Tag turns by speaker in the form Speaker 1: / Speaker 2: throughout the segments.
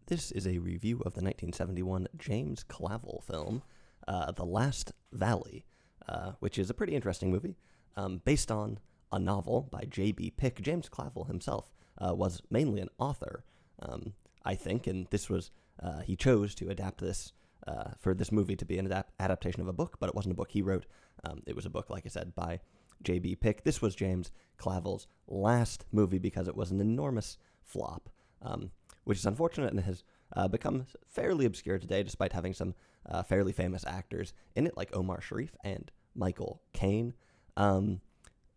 Speaker 1: This is a review of the 1971 James Clavell film, The Last Valley, which is a pretty interesting movie, based on a novel by J.B. Pick. James Clavell himself was mainly an author, I think, and this was, he chose to adapt this for this movie to be an adaptation of a book, but it wasn't a book he wrote. It was a book, like I said, by J.B. Pick. This was James Clavell's last movie because it was an enormous flop, which is unfortunate and has become fairly obscure today, despite having some fairly famous actors in it, like Omar Sharif and Michael Caine.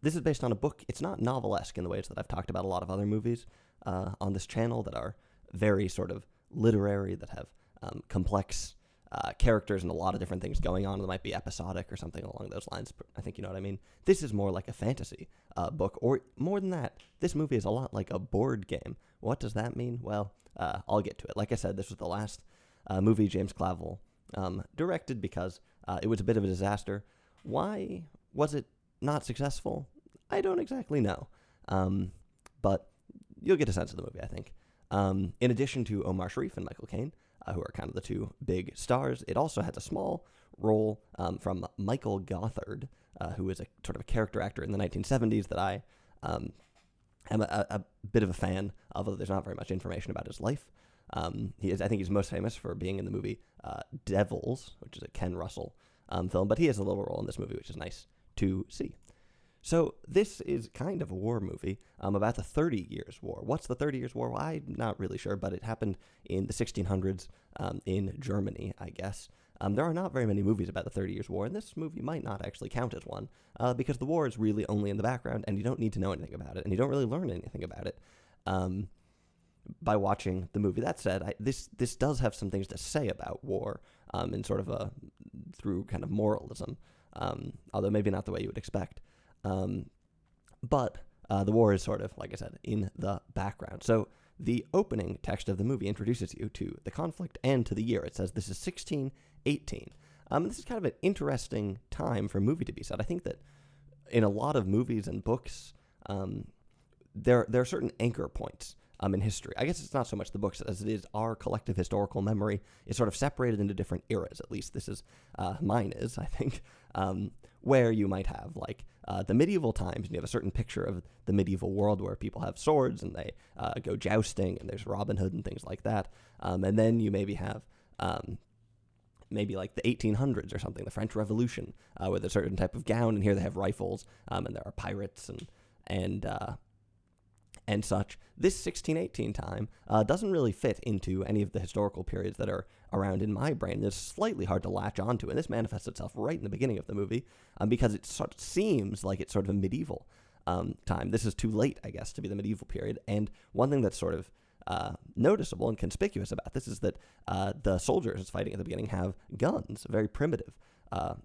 Speaker 1: This is based on a book. It's not novelesque in the ways that I've talked about a lot of other movies on this channel that are very sort of literary, that have complex characters and a lot of different things going on that might be episodic or something along those lines. I think you know what I mean. This is more like a fantasy book, or more than that, this movie is a lot like a board game. What does that mean? Well, I'll get to it. Like I said, this was the last movie James Clavell directed because it was a bit of a disaster. Why was it not successful? I don't exactly know, but you'll get a sense of the movie, I think. In addition to Omar Sharif and Michael Caine, who are kind of the two big stars, it also has a small role from Michael Gothard, who is a sort of a character actor in the 1970s that I am a bit of a fan of, although there's not very much information about his life. I think he's most famous for being in the movie Devils, which is a Ken Russell film, but he has a little role in this movie, which is nice to see. So this is kind of a war movie about the 30 Years' War. What's the 30 Years' War? Well, I'm not really sure, but it happened in the 1600s in Germany, I guess. There are not very many movies about the 30 Years' War, and this movie might not actually count as one, because the war is really only in the background, and you don't need to know anything about it, and you don't really learn anything about it by watching the movie. That said, this does have some things to say about war in sort of through kind of moralism, although maybe not the way you would expect. But the war is sort of, like I said, in the background. So the opening text of the movie introduces you to the conflict and to the year. It says this is 1618. This is kind of an interesting time for a movie to be set. I think that in a lot of movies and books, there are certain anchor points in history. I guess it's not so much the books as it is our collective historical memory is sort of separated into different eras. At least this is, mine is, I think, where you might have like the medieval times, and you have a certain picture of the medieval world where people have swords and they go jousting, and there's Robin Hood and things like that. And then you maybe have maybe like the 1800s or something, the French Revolution, with a certain type of gown, and here they have rifles, and there are pirates and such. This 1618 time doesn't really fit into any of the historical periods that are around in my brain. It's slightly hard to latch onto, and this manifests itself right in the beginning of the movie because it sort of seems like it's sort of a medieval time. This is too late, I guess, to be the medieval period, and one thing that's sort of noticeable and conspicuous about this is that the soldiers fighting at the beginning have guns, very primitive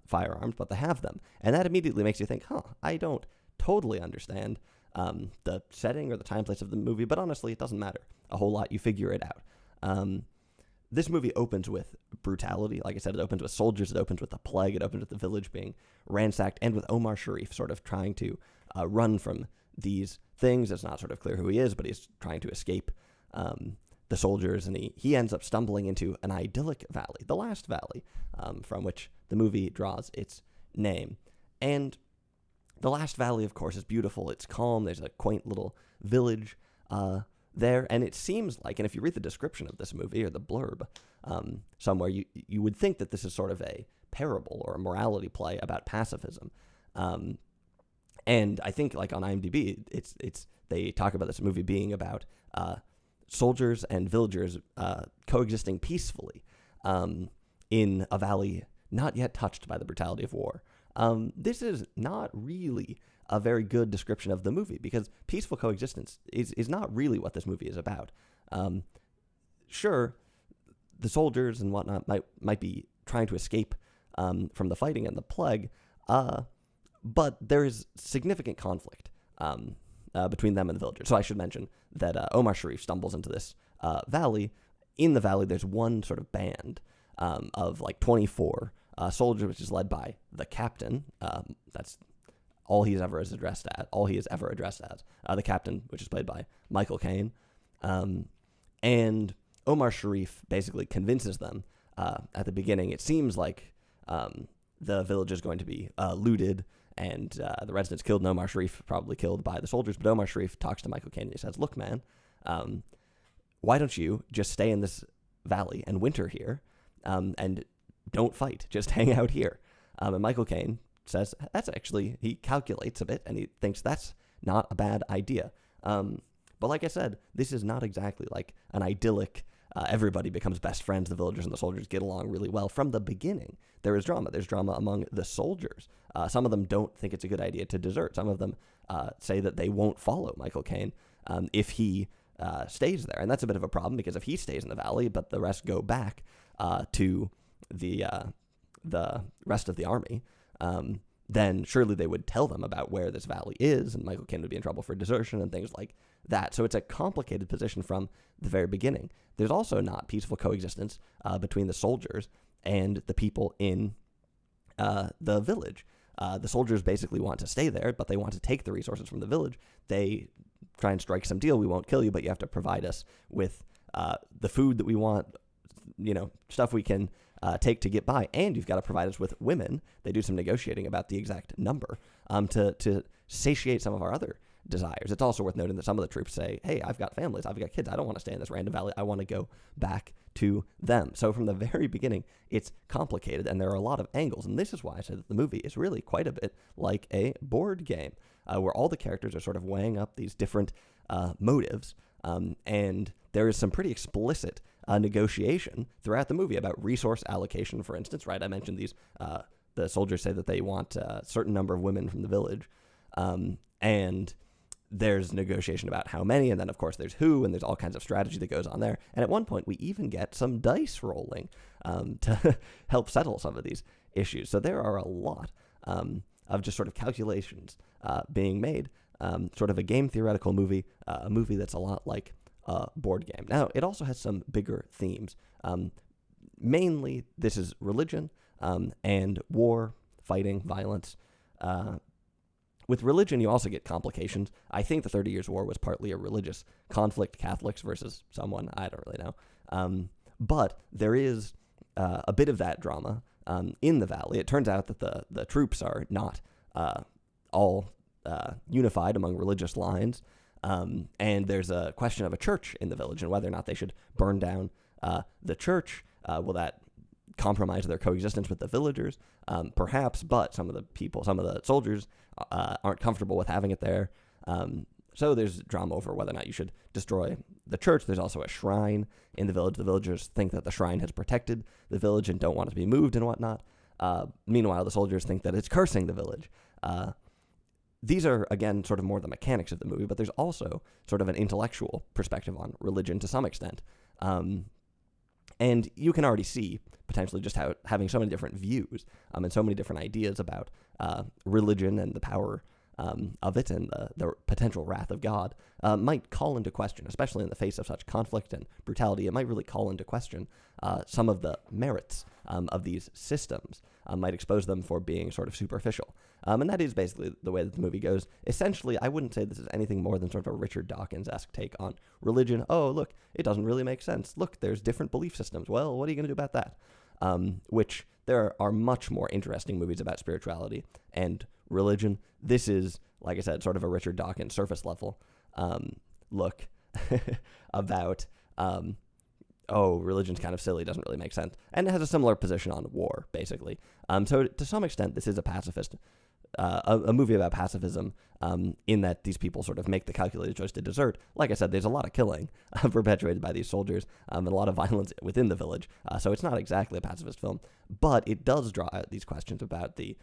Speaker 1: firearms, but they have them, and that immediately makes you think, I don't totally understand the setting or the time place of the movie, but honestly, it doesn't matter a whole lot. You figure it out. This movie opens with brutality. Like I said, it opens with soldiers. It opens with the plague. It opens with the village being ransacked, and with Omar Sharif sort of trying to run from these things. It's not sort of clear who he is, but he's trying to escape the soldiers, and he ends up stumbling into an idyllic valley, the last valley, from which the movie draws its name. And the last valley, of course, is beautiful. It's calm. There's a quaint little village there, and it seems like, and if you read the description of this movie or the blurb somewhere, you would think that this is sort of a parable or a morality play about pacifism. And I think, like on IMDb, it's they talk about this movie being about soldiers and villagers coexisting peacefully in a valley not yet touched by the brutality of war. This is not really a very good description of the movie, because peaceful coexistence is not really what this movie is about. Sure, the soldiers and whatnot might be trying to escape from the fighting and the plague, but there is significant conflict between them and the villagers. So I should mention that Omar Sharif stumbles into this valley. In the valley, there's one sort of band of like 24 soldiers, which is led by the captain. That's all he is ever addressed as. The captain, which is played by Michael Caine. And Omar Sharif basically convinces them at the beginning. It seems like the village is going to be looted and the residents killed, and Omar Sharif probably killed by the soldiers. But Omar Sharif talks to Michael Caine and he says, look, man, why don't you just stay in this valley and winter here and don't fight, just hang out here. And Michael Caine says that's actually, he calculates a bit and he thinks that's not a bad idea. But like I said, this is not exactly like an idyllic, everybody becomes best friends, the villagers and the soldiers get along really well. From the beginning, there is drama. There's drama among the soldiers. Some of them don't think it's a good idea to desert. Some of them say that they won't follow Michael Caine if he stays there. And that's a bit of a problem, because if he stays in the valley, but the rest go back to the rest of the army, then surely they would tell them about where this valley is, and Michael Caine would be in trouble for desertion and things like that. So it's a complicated position from the very beginning. There's also not peaceful coexistence between the soldiers and the people in the village. The soldiers basically want to stay there, but they want to take the resources from the village. They try and strike some deal. We won't kill you, but you have to provide us with the food that we want, stuff we can take to get by, and you've got to provide us with women. They do some negotiating about the exact number to satiate some of our other desires. It's also worth noting that some of the troops say, hey, I've got families, I've got kids, I don't want to stay in this random valley, I want to go back to them. So from the very beginning, it's complicated, and there are a lot of angles, and this is why I said that the movie is really quite a bit like a board game, where all the characters are sort of weighing up these different motives, and there is some pretty explicit negotiation throughout the movie about resource allocation, for instance, right? I mentioned these, the soldiers say that they want a certain number of women from the village, and there's negotiation about how many, and then of course there's who, and there's all kinds of strategy that goes on there. And at one point we even get some dice rolling to help settle some of these issues. So there are a lot of just sort of calculations being made, sort of a game theoretical movie, a movie that's a lot like a board game. Now, it also has some bigger themes. Mainly, this is religion and war, fighting, violence. With religion, you also get complications. I think the 30 Years' War was partly a religious conflict, Catholics versus someone, I don't really know. But there is a bit of that drama in the valley. It turns out that the troops are not all unified among religious lines. And there's a question of a church in the village and whether or not they should burn down the church. Will that compromise their coexistence with the villagers? Perhaps, but some of the soldiers aren't comfortable with having it there. So there's drama over whether or not you should destroy the church. There's also a shrine in the village. The villagers think that the shrine has protected the village and don't want it to be moved and whatnot. Meanwhile, the soldiers think that it's cursing the village. These are, again, sort of more the mechanics of the movie, but there's also sort of an intellectual perspective on religion to some extent. And you can already see potentially just how having so many different views and so many different ideas about religion and the power of it and the potential wrath of God might call into question, especially in the face of such conflict and brutality. It might really call into question some of the merits of these systems, might expose them for being sort of superficial. And that is basically the way that the movie goes. Essentially, I wouldn't say this is anything more than sort of a Richard Dawkins-esque take on religion. Oh, look, it doesn't really make sense. Look, there's different belief systems. Well, what are you going to do about that? Which there are much more interesting movies about spirituality and religion. This is, like I said, sort of a Richard Dawkins surface level look about, religion's kind of silly, doesn't really make sense. And it has a similar position on war, basically. So to some extent, this is a pacifist, a movie about pacifism, in that these people sort of make the calculated choice to desert. Like I said, there's a lot of killing perpetuated by these soldiers, and a lot of violence within the village. So it's not exactly a pacifist film, but it does draw out these questions about the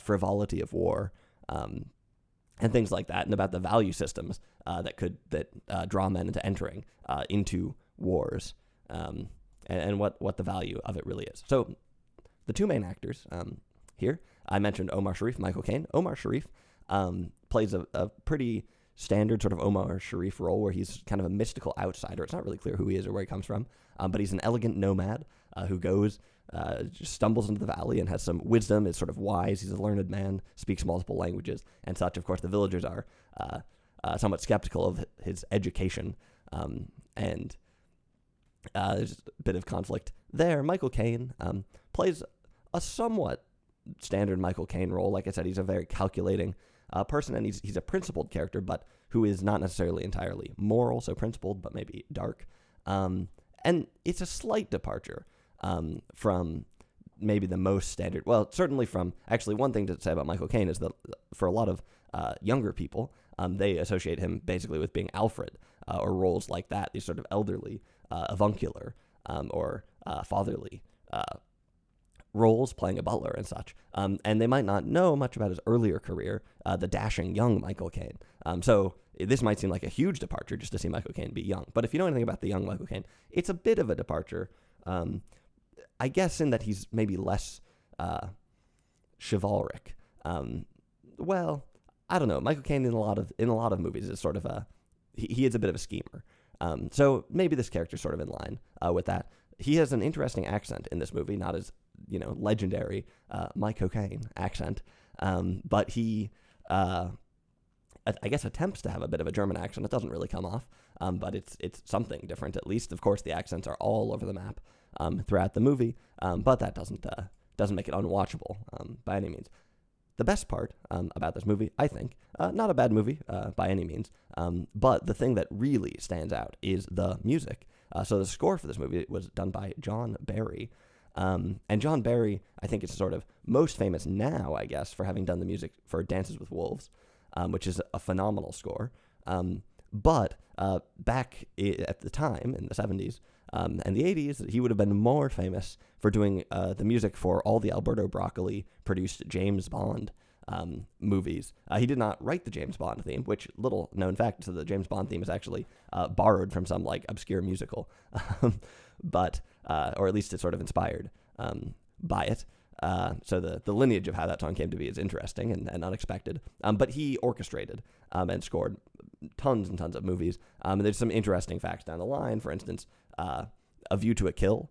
Speaker 1: frivolity of war, and things like that, and about the value systems that draw men into entering into wars, and what the value of it really is. So the two main actors here, I mentioned Omar Sharif, Michael Caine. Omar Sharif plays a pretty standard sort of Omar Sharif role where he's kind of a mystical outsider. It's not really clear who he is or where he comes from, but he's an elegant nomad who goes, just stumbles into the valley and has some wisdom, is sort of wise. He's a learned man, speaks multiple languages and such. Of course, the villagers are somewhat skeptical of his education, And there's a bit of conflict there. Michael Caine plays a somewhat standard Michael Caine role. Like I said, he's a very calculating person, and he's a principled character, but who is not necessarily entirely moral, so principled, but maybe dark. And it's a slight departure from maybe the most standard. Well, certainly from, actually, one thing to say about Michael Caine is that for a lot of younger people, they associate him basically with being Alfred, or roles like that, these sort of elderly, avuncular, or fatherly roles, playing a butler and such. And they might not know much about his earlier career, the dashing young Michael Caine. So this might seem like a huge departure just to see Michael Caine be young. But if you know anything about the young Michael Caine, it's a bit of a departure, I guess, in that he's maybe less chivalric. Well, I don't know. Michael Caine in a lot of movies is sort of he is a bit of a schemer. So maybe this character's sort of in line with that. He has an interesting accent in this movie, not as, legendary Michael Caine accent, but he, I guess, attempts to have a bit of a German accent. It doesn't really come off, but it's something different at least. Of course, the accents are all over the map throughout the movie, but that doesn't make it unwatchable by any means. The best part about this movie, I think, not a bad movie by any means, but the thing that really stands out is the music. So the score for this movie was done by John Barry. And John Barry, I think, is sort of most famous now, I guess, for having done the music for Dances with Wolves, which is a phenomenal score. But back at the time, in the 70s and the 80s, he would have been more famous for doing the music for all the Alberto Broccoli-produced James Bond movies. He did not write the James Bond theme, which, little known fact, so the James Bond theme is actually borrowed from some obscure musical, but or at least it's sort of inspired by it. So the lineage of how that song came to be is interesting and unexpected. But he orchestrated and scored tons and tons of movies. And there's some interesting facts down the line. For instance, A View to a Kill,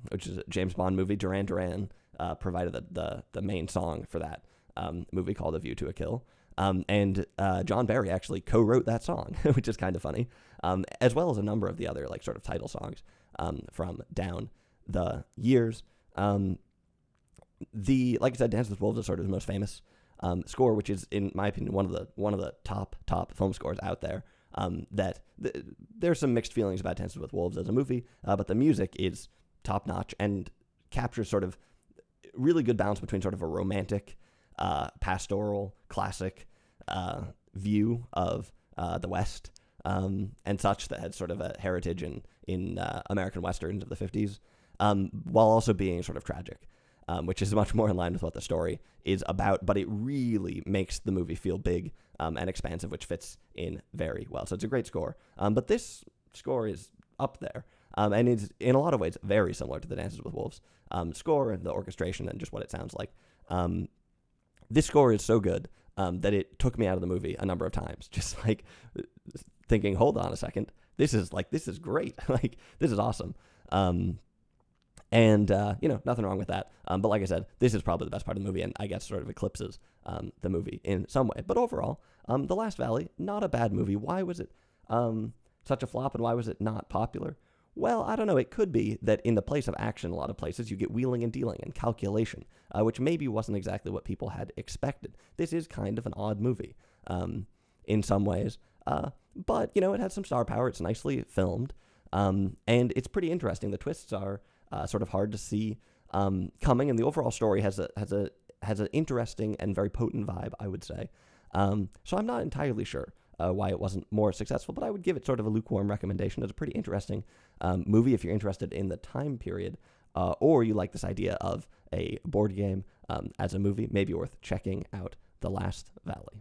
Speaker 1: which is a James Bond movie. Duran Duran provided the main song for that movie called A View to a Kill. And John Barry actually co-wrote that song, which is kind of funny, as well as a number of the other sort of title songs from down the years. Like I said, Dances with Wolves is sort of the most famous score, which is, in my opinion, one of the top film scores out there. There's some mixed feelings about Dances with Wolves as a movie, but the music is top notch and captures sort of really good balance between sort of a romantic, pastoral, classic view of the West and such that had sort of a heritage in American Westerns of the 50s, while also being sort of tragic. Which is much more in line with what the story is about, but it really makes the movie feel big and expansive, which fits in very well. So it's a great score. But this score is up there, and is in a lot of ways very similar to the Dances with Wolves score and the orchestration and just what it sounds like. This score is so good that it took me out of the movie a number of times, just thinking, hold on a second, this is great, this is awesome. And, nothing wrong with that. But like I said, this is probably the best part of the movie, and I guess sort of eclipses the movie in some way. But overall, The Last Valley, not a bad movie. Why was it such a flop, and why was it not popular? Well, I don't know. It could be that in the place of action, a lot of places, you get wheeling and dealing and calculation, which maybe wasn't exactly what people had expected. This is kind of an odd movie in some ways. But, it has some star power. It's nicely filmed. And it's pretty interesting. The twists are sort of hard to see coming, and the overall story has an interesting and very potent vibe, I would say. So I'm not entirely sure why it wasn't more successful, but I would give it sort of a lukewarm recommendation. It's a pretty interesting movie if you're interested in the time period, or you like this idea of a board game as a movie. Maybe worth checking out The Last Valley.